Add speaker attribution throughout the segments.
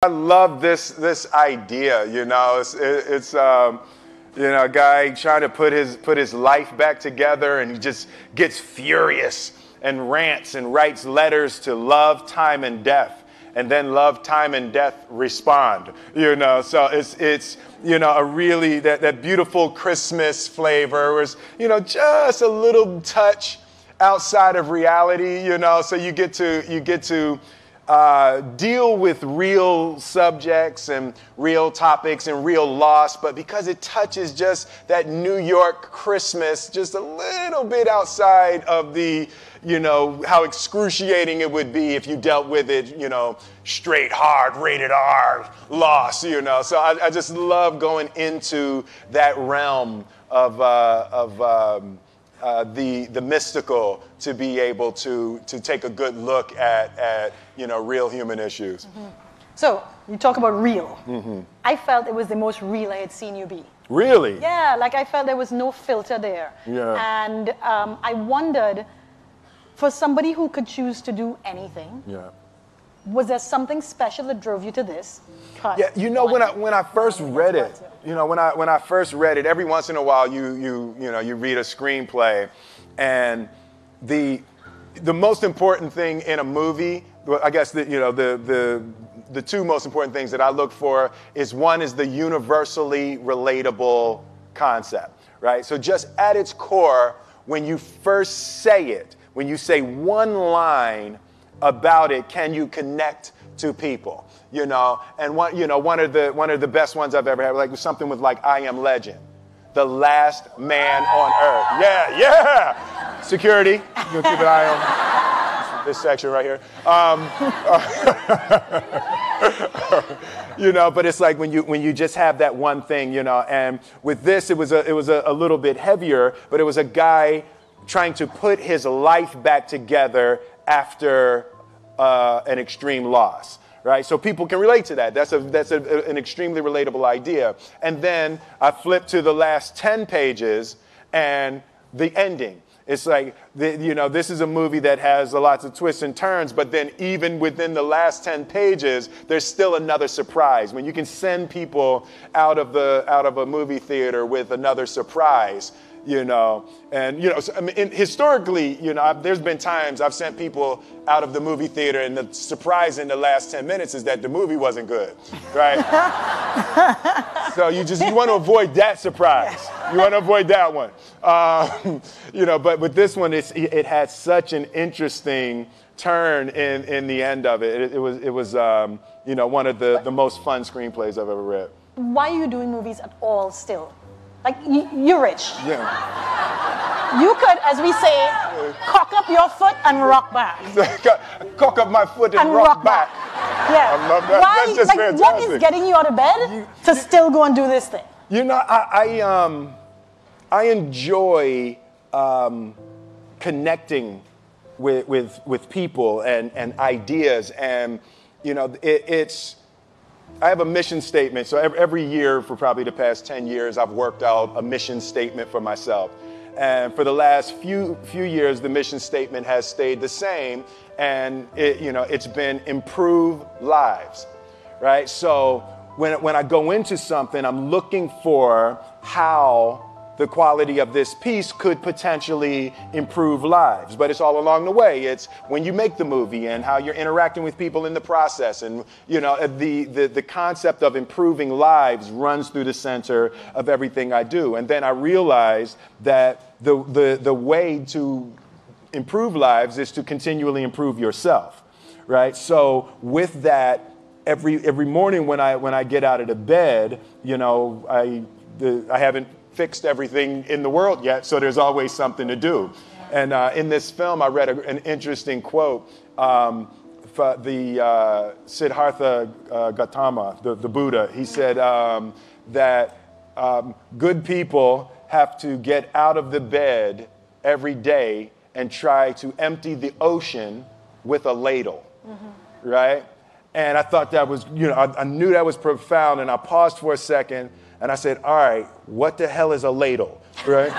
Speaker 1: I love this idea. You know, it's you know, a guy trying to put his life back together, and he just gets furious and rants and writes letters to love, time, and death. And then love, time, and death respond, you know. So it's you know, a really, that beautiful Christmas flavor was, you know, just a little touch outside of reality, you know. So you get to deal with real subjects and real topics and real loss, but because it touches just that New York Christmas just a little bit outside of the, you know, how excruciating it would be if you dealt with it, you know, straight, hard, rated R, loss, you know. So I just love going into that realm of the mystical, to be able to take a good look at you know, real human issues.
Speaker 2: Mm-hmm. So you talk about real. Mm-hmm. I felt it was the most real I had seen you be.
Speaker 1: Really?
Speaker 2: Yeah, like I felt there was no filter there.
Speaker 1: Yeah.
Speaker 2: And I wondered, for somebody who could choose to do anything,
Speaker 1: yeah,
Speaker 2: was there something special that drove you to this?
Speaker 1: Yeah, you know, when I first read it, you know, when I first read it, every once in a while you know, you read a screenplay, and the most important thing in a movie, I guess you know, the two most important things that I look for is, one is the universally relatable concept, right? So just at its core, when you first say it, when you say one line about it, can you connect to people? You know, and one of the best ones I've ever had, like something with like I Am Legend, the last man on earth. Yeah, yeah. Security, you can keep an eye on this section right here. You know, but it's like when you just have that one thing, you know. And with this, it was a little bit heavier, but it was a guy trying to put his life back together after an extreme loss, right? So people can relate to that. That's an extremely relatable idea. And then I flipped to the last 10 pages and the ending. It's like, you know, this is a movie that has lots of twists and turns, but then even within the last 10 pages, there's still another surprise. When you can send people out of a movie theater with another surprise, you know, and, you know, so, I mean, historically, you know, there's been times I've sent people out of the movie theater, and the surprise in the last 10 minutes is that the movie wasn't good, right? So you want to avoid that surprise. You want to avoid that one. You know, but with this one, it had such an interesting turn in the end of it. It was you know, one of the most fun screenplays I've ever read.
Speaker 2: Why are you doing movies at all still? Like, you're rich.
Speaker 1: Yeah.
Speaker 2: You could, as we say, cock up your foot and rock back.
Speaker 1: Cock up my foot and rock back.
Speaker 2: Yeah.
Speaker 1: I love that.
Speaker 2: Why,
Speaker 1: That's just
Speaker 2: like,
Speaker 1: fantastic.
Speaker 2: what is getting you out of bed to still go and do this thing?
Speaker 1: You know, I enjoy connecting with people and ideas, and, you know, I have a mission statement. So every year for probably the past 10 years, I've worked out a mission statement for myself. And for the last few years, the mission statement has stayed the same. And you know, it's been improve lives, right? So when I go into something, I'm looking for how the quality of this piece could potentially improve lives. But it's all along the way. It's when you make the movie and how you're interacting with people in the process. And, you know, the concept of improving lives runs through the center of everything I do. And then I realized that the way to improve lives is to continually improve yourself, right? So with that, every morning when I get out of the bed, you know, I haven't fixed everything in the world yet, so there's always something to do. And in this film, I read an interesting quote for the Siddhartha Gautama, the Buddha. He said that good people have to get out of the bed every day and try to empty the ocean with a ladle, right? And I thought that was, you know, I knew that was profound, and I paused for a second, and I said, all right, what the hell is a ladle, right?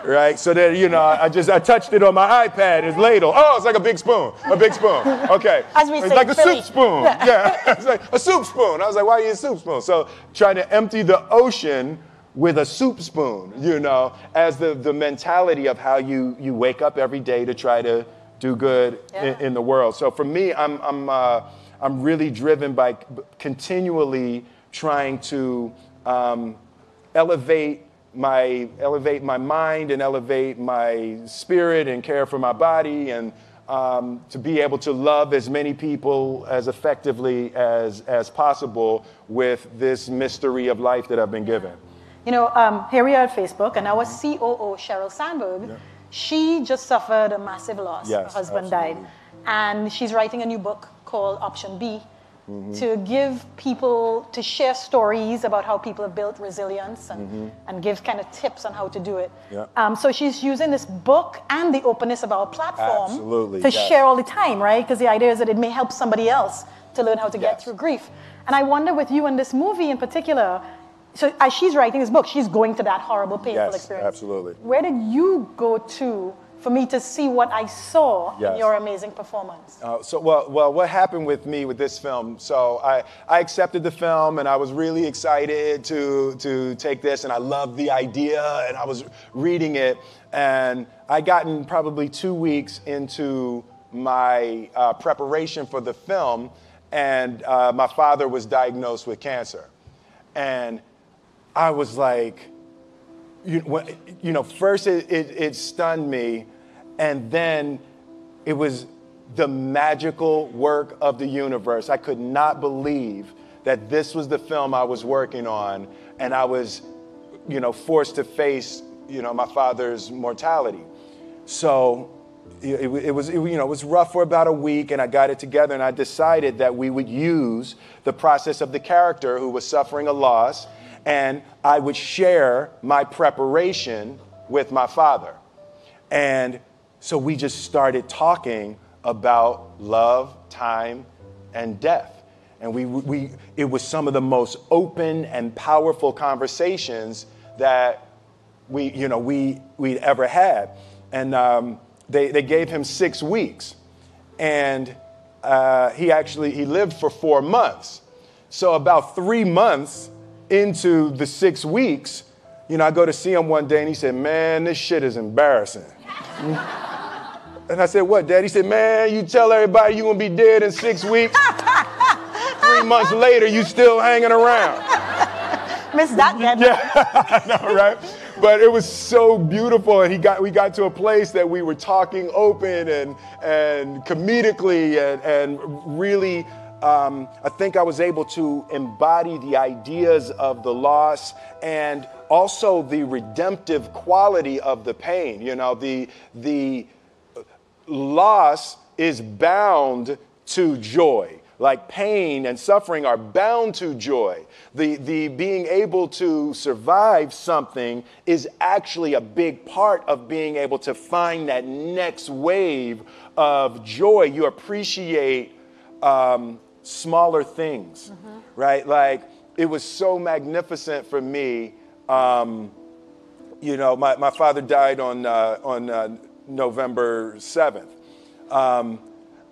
Speaker 1: right? So that, you know, I touched it on my iPad, it's ladle. Oh, it's like a big spoon, Okay.
Speaker 2: As we
Speaker 1: it's
Speaker 2: say,
Speaker 1: like a
Speaker 2: Philly.
Speaker 1: soup spoon. Yeah, it's like a soup spoon. I was like, why are you a soup spoon? So trying to empty the ocean with a soup spoon, you know, as the mentality of how you wake up every day to try to do good in the world. So for me, I'm really driven by continually trying to elevate my mind and elevate my spirit and care for my body, and to be able to love as many people as effectively as possible with this mystery of life that I've been given.
Speaker 2: You know, here we are at Facebook, and our COO, Sheryl Sandberg, she just suffered a massive loss.
Speaker 1: Yes,
Speaker 2: her husband
Speaker 1: absolutely.
Speaker 2: died. And she's writing a new book called Option B, to give people, to share stories about how people have built resilience and give kind of tips on how to do it.
Speaker 1: Yeah.
Speaker 2: So she's using this book and the openness of our platform
Speaker 1: Absolutely,
Speaker 2: to
Speaker 1: yes.
Speaker 2: share all the time, right? Because the idea is that it may help somebody else to learn how to get through grief. And I wonder with you in this movie in particular, so as she's writing this book, she's going to that horrible, painful experience.
Speaker 1: Absolutely.
Speaker 2: Where did you go to for me to see what I saw in your amazing performance?
Speaker 1: Well, what happened with me with this film? So I accepted the film, and I was really excited to take this, and I loved the idea, and I was reading it, and I gotten probably 2 weeks into my preparation for the film, and my father was diagnosed with cancer, and I was like, first it stunned me, and then it was the magical work of the universe. I could not believe that this was the film I was working on, and I was, forced to face, my father's mortality. So it was rough for about a week, and I got it together, and I decided that we would use the process of the character who was suffering a loss, and I would share my preparation with my father. And so we just started talking about love, time, and death. And it was some of the most open and powerful conversations that we'd ever had. And they gave him 6 weeks. And he lived for 4 months. So about 3 months into the 6 weeks, I go to see him one day, and he said, "Man, this shit is embarrassing." And I said, "What, Dad?" He said, "Man, you tell everybody you're gonna be dead in 6 weeks. 3 months later, you still hanging around."
Speaker 2: Missed that, Dad.
Speaker 1: Yeah, I know, right? But it was so beautiful, and we got to a place that we were talking open and comedically and really. I think I was able to embody the ideas of the loss and also the redemptive quality of the pain. The loss is bound to joy. Like pain and suffering are bound to joy. The being able to survive something is actually a big part of being able to find that next wave of joy. You appreciate smaller things, right? Like it was so magnificent for me. My father died on November 7th.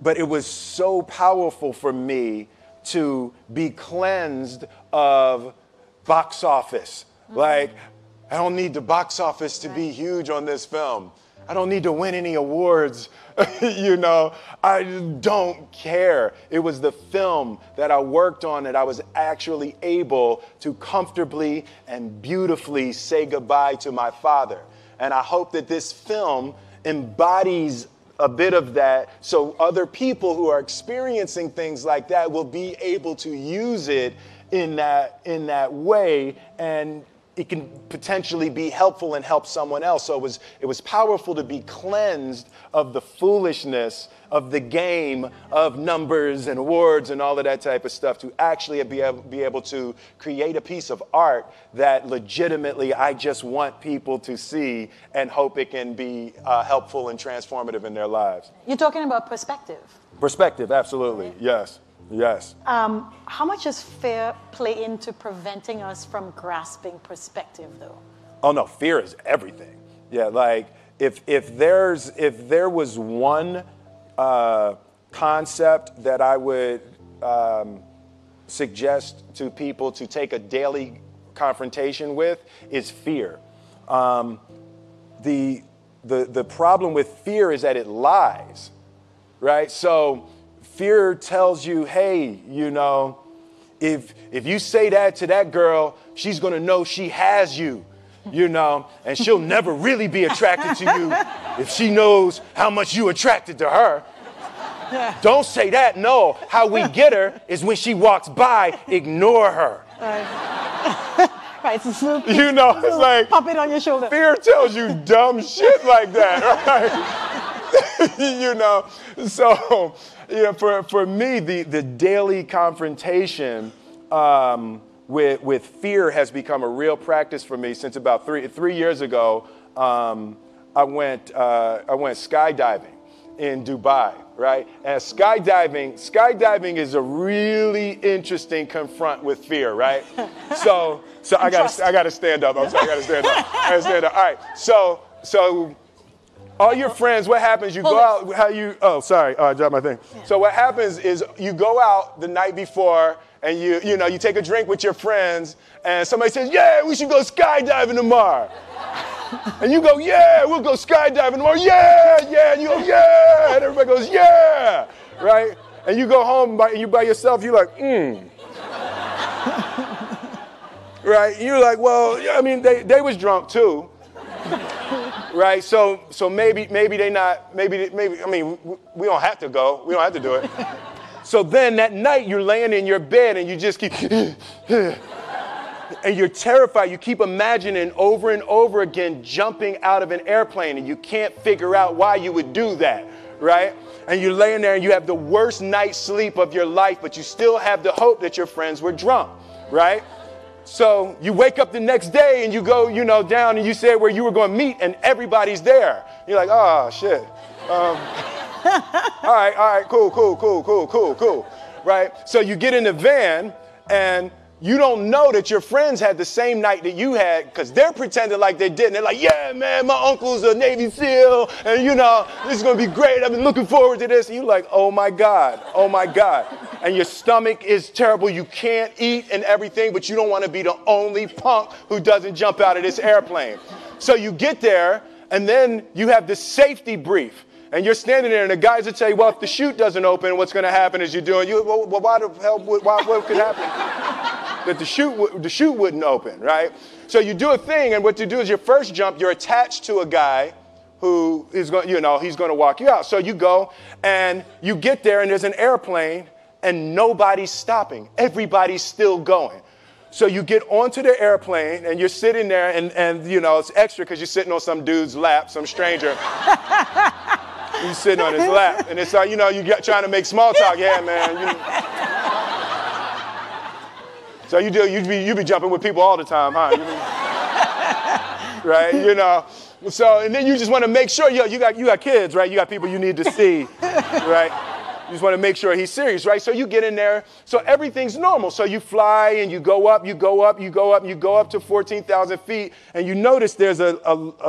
Speaker 1: But it was so powerful for me to be cleansed of box office. Like, I don't need the box office to be huge on this film. I don't need to win any awards. I just don't care. It was the film that I worked on that I was actually able to comfortably and beautifully say goodbye to my father. And I hope that this film embodies a bit of that, so other people who are experiencing things like that will be able to use it in that way, and it can potentially be helpful and help someone else. So it was powerful to be cleansed of the foolishness of the game of numbers and awards and all of that type of stuff, to actually be able to create a piece of art that legitimately I just want people to see and hope it can be helpful and transformative in their lives.
Speaker 2: You're talking about perspective.
Speaker 1: Perspective, absolutely, right? Yes. Yes.
Speaker 2: How much does fear play into preventing us from grasping perspective, though?
Speaker 1: Oh, no, fear is everything. Yeah, like if there was one concept that I would suggest to people to take a daily confrontation with, is fear. The problem with fear is that it lies, right? So fear tells you, hey, if you say that to that girl, she's gonna know she has you, and she'll never really be attracted to you if she knows how much you attracted to her. Don't say that. No, how we get her is when she walks by, ignore her.
Speaker 2: Right, it's
Speaker 1: it's like
Speaker 2: pop it on your shoulder.
Speaker 1: Fear tells you dumb shit like that, right? So for me, the daily confrontation with fear has become a real practice for me since about three years ago. I went skydiving in Dubai, right? And skydiving is a really interesting confront with fear, right? So I gotta stand up. I'm sorry, I gotta stand up. All right. So all your friends, what happens? You go out. Oh, sorry. I dropped my thing. Yeah. So what happens is you go out the night before and you take a drink with your friends, and somebody says, "Yeah, we should go skydiving tomorrow." And you go, "Yeah, we'll go skydiving tomorrow." "Yeah, yeah." And you go, "Yeah." And everybody goes, "Yeah." Right? And you go home you by yourself, you're like, Right? And you're like, well, I mean, they was drunk too. Right? So maybe they not, maybe, I mean, we don't have to go. We don't have to do it. So then that night you're laying in your bed and you just keep, and you're terrified. You keep imagining over and over again jumping out of an airplane, and you can't figure out why you would do that, right? And you're laying there and you have the worst night's sleep of your life, but you still have the hope that your friends were drunk, right? So you wake up the next day and you go, down, and you say where you were going to meet, and everybody's there. You're like, oh, shit. All right, cool, right? So you get in the van, and you don't know that your friends had the same night that you had, because they're pretending like they didn't. They're like, "Yeah, man, my uncle's a Navy SEAL, and this is going to be great. I've been looking forward to this." And you're like, oh my God. And your stomach is terrible. You can't eat and everything, but you don't want to be the only punk who doesn't jump out of this airplane. So you get there, and then you have this safety brief. And you're standing there, and the guys will tell you, well, if the chute doesn't open, what's going to happen is well, why the hell, what could happen? That the chute wouldn't open, right? So you do a thing, and what you do is your first jump, you're attached to a guy who is going, he's going to walk you out. So you go, and you get there, and there's an airplane, and nobody's stopping. Everybody's still going. So you get onto the airplane, and you're sitting there, and it's extra because you're sitting on some dude's lap, some stranger. You're sitting on his lap, and it's like, you're trying to make small talk. Yeah, man. So you be jumping with people all the time, huh? Right? So, and then you just want to make sure, you got kids, right? You got people you need to see, right? You just want to make sure he's serious, right? So you get in there, so everything's normal. So you fly, and you go up to 14,000 feet, and you notice there's a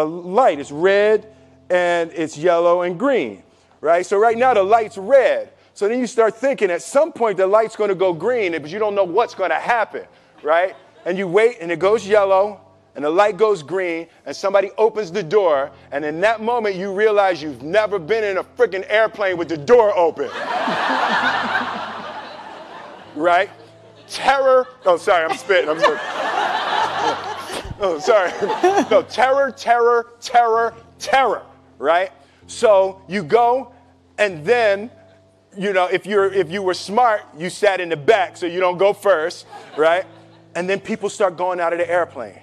Speaker 1: light. It's red, and it's yellow and green, right? So right now the light's red. So then you start thinking at some point the light's going to go green, but you don't know what's going to happen, right? And you wait, and it goes yellow, and the light goes green, and somebody opens the door, and in that moment you realize you've never been in a freaking airplane with the door open. Right? Terror. Oh, sorry, I'm spitting. Oh, sorry. No, terror. Right? So you go, and then, if you were smart, you sat in the back so you don't go first, right? And then people start going out of the airplane.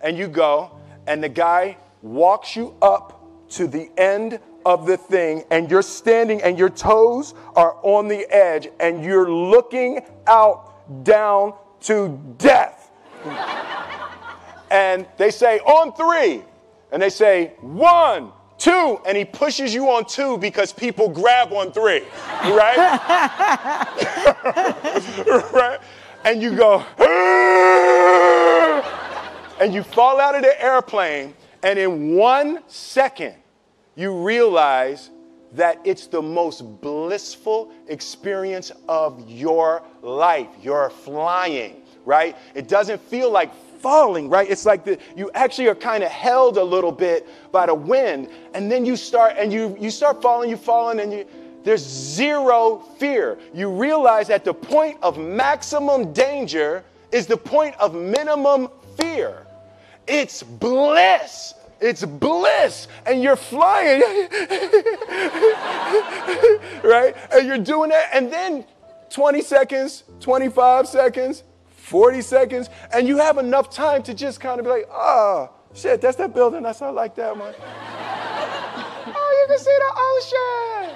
Speaker 1: And you go, and the guy walks you up to the end of the thing, and you're standing, and your toes are on the edge, and you're looking out down to death. And they say, "On 3." And they say, 1, 2, and he pushes you on 2 because people grab on 3, right? Right? And you go, and you fall out of the airplane, And in 1 second, you realize that it's the most blissful experience of your life. You're flying, right? It doesn't feel like falling, right? It's like you actually are kind of held a little bit by the wind, and then you start falling, and there's zero fear. You realize that the point of maximum danger is the point of minimum fear. It's bliss. It's bliss. And you're flying. Right? And you're doing that. And then 20 seconds, 25 seconds, 40 seconds. And you have enough time to just kind of be like, oh, shit, that's that building. I saw like that one. Oh, you can see the ocean.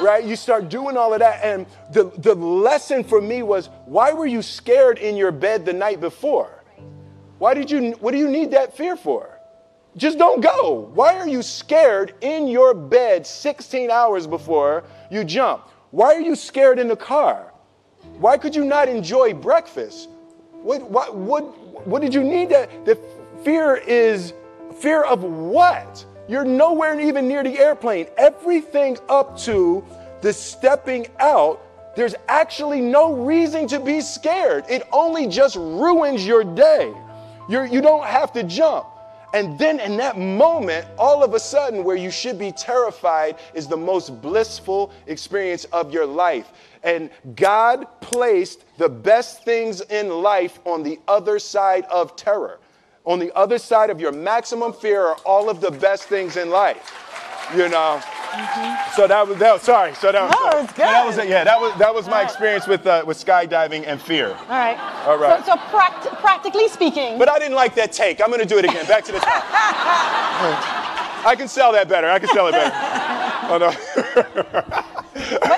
Speaker 1: Right? You start doing all of that. And the lesson for me was, why were you scared in your bed the night before? What do you need that fear for? Just don't go. Why are you scared in your bed 16 hours before you jump? Why are you scared in the car? Why could you not enjoy breakfast? What did you need that? The fear is fear of what? You're nowhere even near the airplane. Everything up to the stepping out, there's actually no reason to be scared. It only just ruins your day. You don't have to jump. And then in that moment, all of a sudden, where you should be terrified is the most blissful experience of your life. And God placed the best things in life on the other side of terror. On the other side of your maximum fear are all of the best things in life. You know? Mm-hmm. So that was sorry. So that was,
Speaker 2: no, it's good.
Speaker 1: So that was my experience with skydiving and fear.
Speaker 2: All right.
Speaker 1: All right.
Speaker 2: So practically speaking.
Speaker 1: But I didn't like that take. I'm going to do it again. Back to the top. I can sell that better. Oh, no.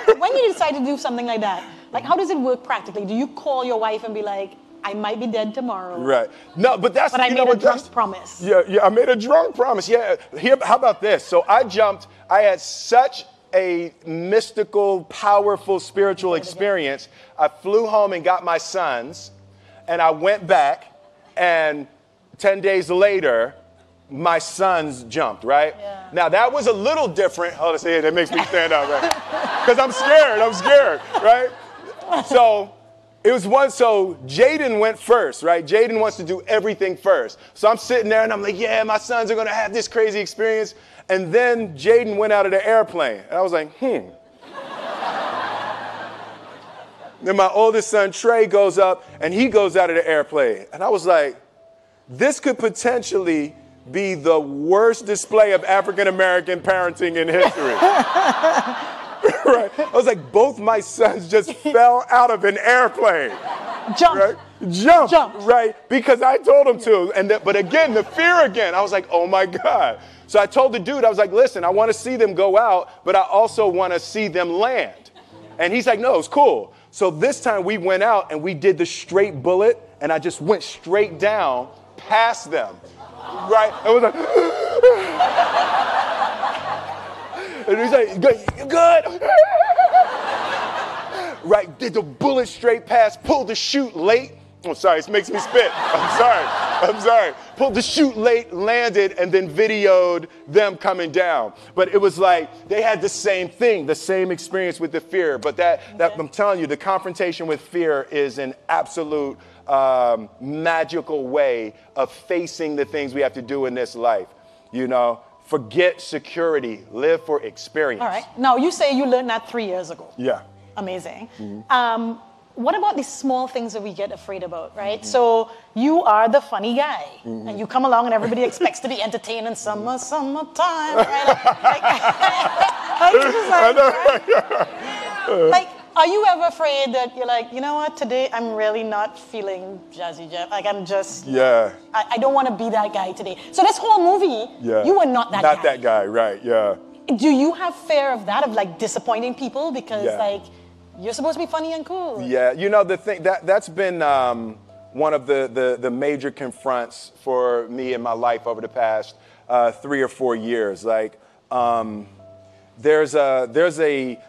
Speaker 2: But when you decide to do something like that, like how does it work practically? Do you call your wife and be like, I might be dead tomorrow.
Speaker 1: Right. No, but that's...
Speaker 2: But I made a drunk promise.
Speaker 1: Yeah, I made a drunk promise. Yeah. How about this? So I jumped. I had such a mystical, powerful, spiritual experience. I flew home and got my sons, and I went back, and 10 days later, my sons jumped, right? Yeah. Now, that was a little different. Oh, see, that makes me stand up, right? Because I'm scared, right? So Jaden went first, right? Jaden wants to do everything first. So I'm sitting there and I'm like, yeah, my sons are going to have this crazy experience. And then Jaden went out of the airplane. And I was like, Then my oldest son, Trey, goes up and he goes out of the airplane. And I was like, this could potentially be the worst display of African-American parenting in history. Right. I was like, both my sons just fell out of an airplane.
Speaker 2: Jumped.
Speaker 1: Right? Jumped. Right. Because I told them to. But again, the fear again. I was like, oh my God. So I told the dude, I was like, listen, I want to see them go out, but I also want to see them land. And he's like, no, it's cool. So this time we went out and we did the straight bullet, and I just went straight down past them. Right. I was like, and he's like, good. Right, did the bullet straight past, pulled the chute late. Oh, sorry, it makes me spit. I'm sorry. Pulled the chute late, landed, and then videoed them coming down. But it was like they had the same thing, the same experience with the fear. But that I'm telling you, the confrontation with fear is an absolute magical way of facing the things we have to do in this life. You know, forget security, live for experience.
Speaker 2: All right. Now, you say you learned that 3 years ago.
Speaker 1: Yeah.
Speaker 2: Amazing. Mm-hmm. What about these small things that we get afraid about, right? Mm-hmm. So you are the funny guy, mm-hmm. and you come along and everybody expects to be entertained in summertime, right? Like, are you ever afraid that you're like, you know what, today I'm really not feeling Jazzy Jeff. Like I'm just, I don't want to be that guy today. So this whole movie, you were not that guy.
Speaker 1: Not that guy, right, yeah.
Speaker 2: Do you have fear of that, of like disappointing people? Because like, you're supposed to be funny and cool.
Speaker 1: Yeah, you know, the thing, that's been one of the major confronts for me in my life over the past 3 or 4 years. Like, there's a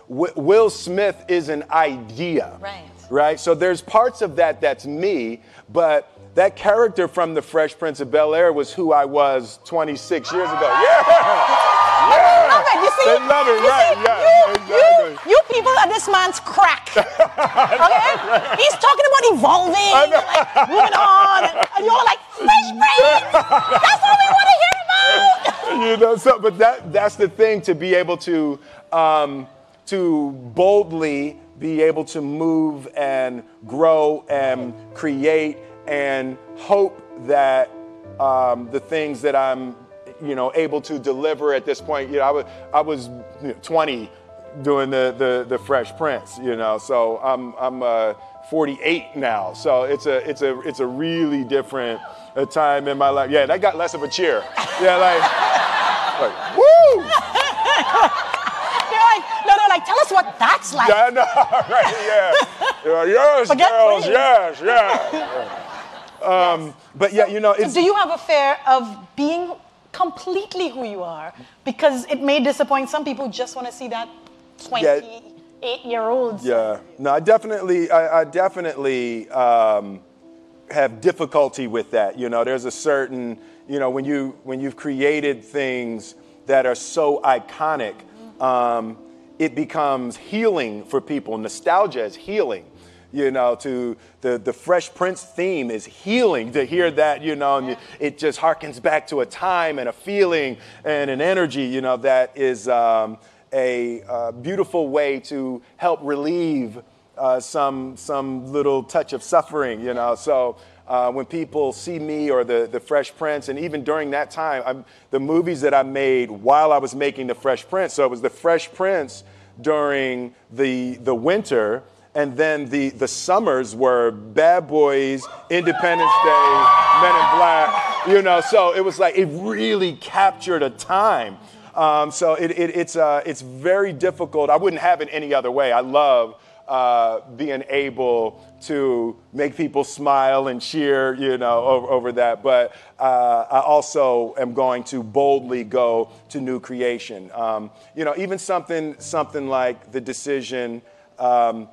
Speaker 1: Will Smith is an idea.
Speaker 2: Right.
Speaker 1: Right? So there's parts of that that's me, but that character from The Fresh Prince of Bel-Air was who I was 26 years ago. Yeah!
Speaker 2: They love it. You see?
Speaker 1: They love it,
Speaker 2: You
Speaker 1: right?
Speaker 2: see?
Speaker 1: Yeah, exactly.
Speaker 2: You people are this man's crack. Okay? He's talking about evolving, and like moving on, and you're like, Fresh Prince! That's what we want to hear about!
Speaker 1: You know, so but that's the thing, to be able to boldly be able to move and grow and create and hope that the things that I'm, able to deliver at this point. I was 20 doing the Fresh Prince. So I'm 48 now. So it's a really different time in my life. Yeah, that got less of a cheer. Yeah, like woo!
Speaker 2: They're like, tell us what that's like.
Speaker 1: Yeah, I know, right? Yeah. Yes, girls, yes, yeah. But yeah, it's.
Speaker 2: Do you have a fear of being completely who you are? Because it may disappoint some people who just want to see that 28-year-old.
Speaker 1: Yeah. No, I definitely have difficulty with that. There's a certain, when you've created things that are so iconic, it becomes healing for people. Nostalgia is healing. To the Fresh Prince theme is healing to hear that, and it just harkens back to a time and a feeling and an energy, that is a beautiful way to help relieve some little touch of suffering, So when people see me or the Fresh Prince, and even during that time, the movies that I made while I was making the Fresh Prince, so it was the Fresh Prince during the winter, and then the summers were Bad Boys, Independence Day, Men in Black, So it was like, it really captured a time. So it's very difficult. I wouldn't have it any other way. I love being able to make people smile and cheer, over that. But I also am going to boldly go to new creation. Even something like the decision. I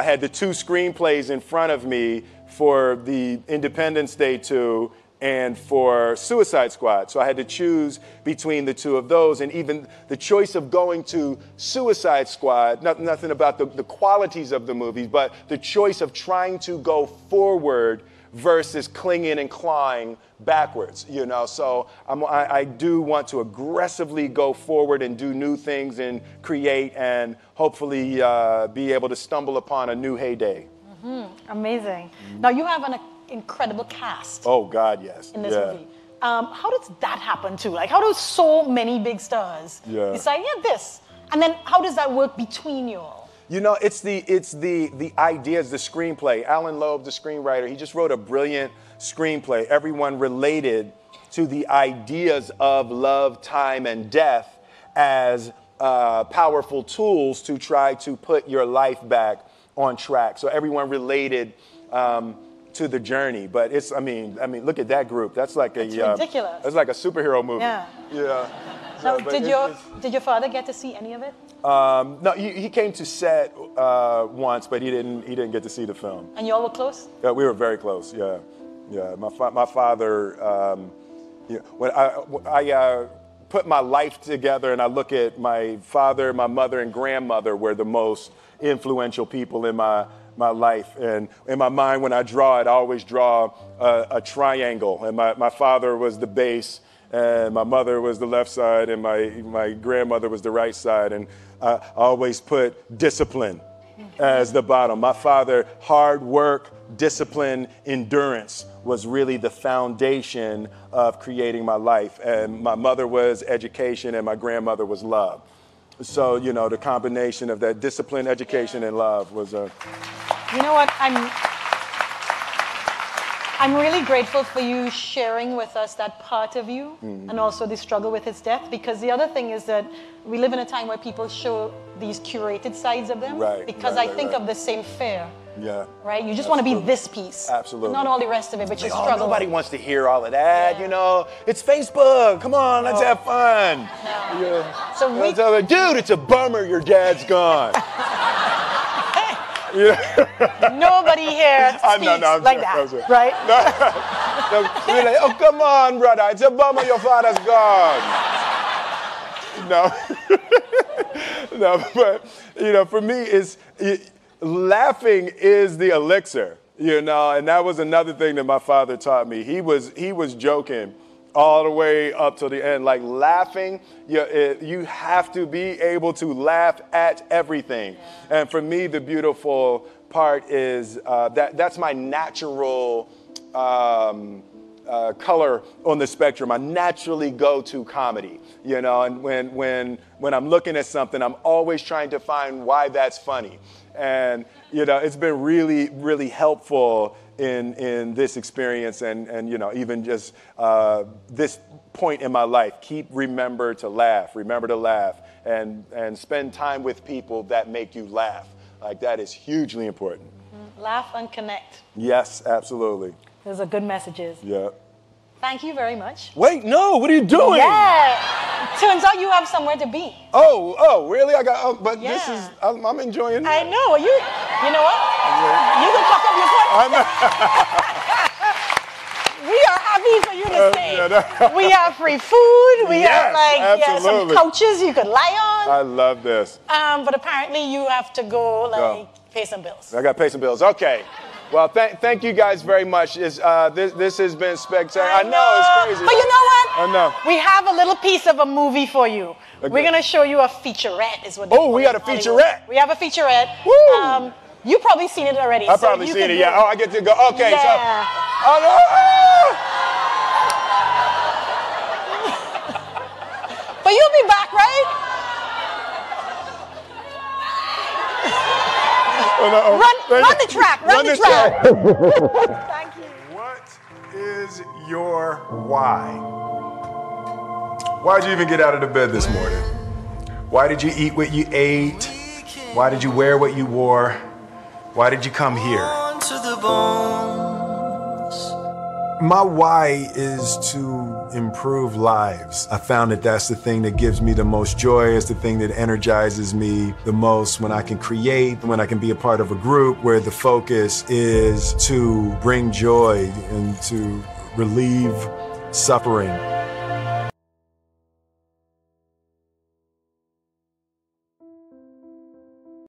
Speaker 1: had the two screenplays in front of me for the Independence Day 2 and for Suicide Squad. So I had to choose between the two of those. And even the choice of going to Suicide Squad, nothing about the qualities of the movies, but the choice of trying to go forward versus clinging and clawing backwards, So I do want to aggressively go forward and do new things and create and hopefully be able to stumble upon a new heyday.
Speaker 2: Mm-hmm. Amazing. Now you have an incredible cast.
Speaker 1: Oh God, yes.
Speaker 2: In this movie. How does that happen too? Like, how do so many big stars decide, this? And then how does that work between you all?
Speaker 1: It's the ideas, the screenplay. Alan Loeb, the screenwriter, he just wrote a brilliant screenplay. Everyone related to the ideas of love, time, and death as powerful tools to try to put your life back on track. So everyone related to the journey. But it's, I mean, look at that group. That's like
Speaker 2: ridiculous.
Speaker 1: That's like a superhero movie.
Speaker 2: Yeah.
Speaker 1: Yeah.
Speaker 2: So, did your father get to see any of it?
Speaker 1: No, he came to set once, but he didn't get to see the film.
Speaker 2: And y'all were close?
Speaker 1: Yeah, we were very close. Yeah. My father. When I put my life together and I look at my father, my mother, and grandmother were the most influential people in my life. And in my mind, when I draw it, I always draw a triangle. And my father was the base, and my mother was the left side, and my grandmother was the right side. And I always put discipline as the bottom. My father, hard work, discipline, endurance was really the foundation of creating my life. And my mother was education, and my grandmother was love. So, the combination of that discipline, education, and love was a...
Speaker 2: You know what? I'm really grateful for you sharing with us that part of you, and also the struggle with his death, because the other thing is that we live in a time where people show these curated sides of them, because I think of the same fear
Speaker 1: Yeah.
Speaker 2: Right? You just want to be this piece.
Speaker 1: Absolutely.
Speaker 2: Not all the rest of it, but you
Speaker 1: Oh,
Speaker 2: struggle.
Speaker 1: nobody wants to hear all of that, you know. It's Facebook. Come on, let's have fun.
Speaker 2: No.
Speaker 1: Yeah.
Speaker 2: So we...
Speaker 1: Tell them, dude, it's a bummer your dad's gone.
Speaker 2: Nobody here speaks like that, right?
Speaker 1: You're like, oh, come on, brother. It's a bummer your father's gone. No. No, but, you know, for me, laughing is the elixir, you know, and that was another thing that my father taught me. He was joking all the way up to the end. Like laughing, you have to be able to laugh at everything. And for me, the beautiful part is that's my natural color on the spectrum. I naturally go to comedy, you know, and when I'm looking at something, I'm always trying to find why that's funny. And, you know, it's been really, really helpful in this experience and you know, even just this point in my life. Remember to laugh, and spend time with people that make you laugh. Like that is hugely important.
Speaker 2: Laugh and connect.
Speaker 1: Yes, absolutely.
Speaker 2: Those are good messages.
Speaker 1: Yeah.
Speaker 2: Thank you very much.
Speaker 1: Wait, no, what are you doing?
Speaker 2: Yeah. Turns out you have somewhere to be.
Speaker 1: Oh, really? But yeah. This is, I'm enjoying it.
Speaker 2: I know. You know what? You can cock up your foot. We are happy for you to stay. We have free food. We have some couches you could lie on.
Speaker 1: I love this.
Speaker 2: But apparently you have to go pay some bills.
Speaker 1: I got to pay some bills. Okay. Well, thank you guys very much. This has been spectacular. I know, it's crazy.
Speaker 2: But you know what?
Speaker 1: I know.
Speaker 2: We have a little piece of a movie for you. Okay. We're going to show you a featurette is what they call
Speaker 1: we got a featurette.
Speaker 2: We have a featurette.
Speaker 1: Woo!
Speaker 2: You've probably seen it already.
Speaker 1: I've probably seen it, yeah. Oh, I get to go. Okay,
Speaker 2: yeah. But you'll be back, right? Run the track. Run the track. Thank you.
Speaker 1: What is your why? Why did you even get out of the bed this morning? Why did you eat what you ate? Why did you wear what you wore? Why did you come here? My why is to improve lives. I found that that's the thing that gives me the most joy. It's the thing that energizes me the most when I can create, when I can be a part of a group where the focus is to bring joy and to relieve suffering.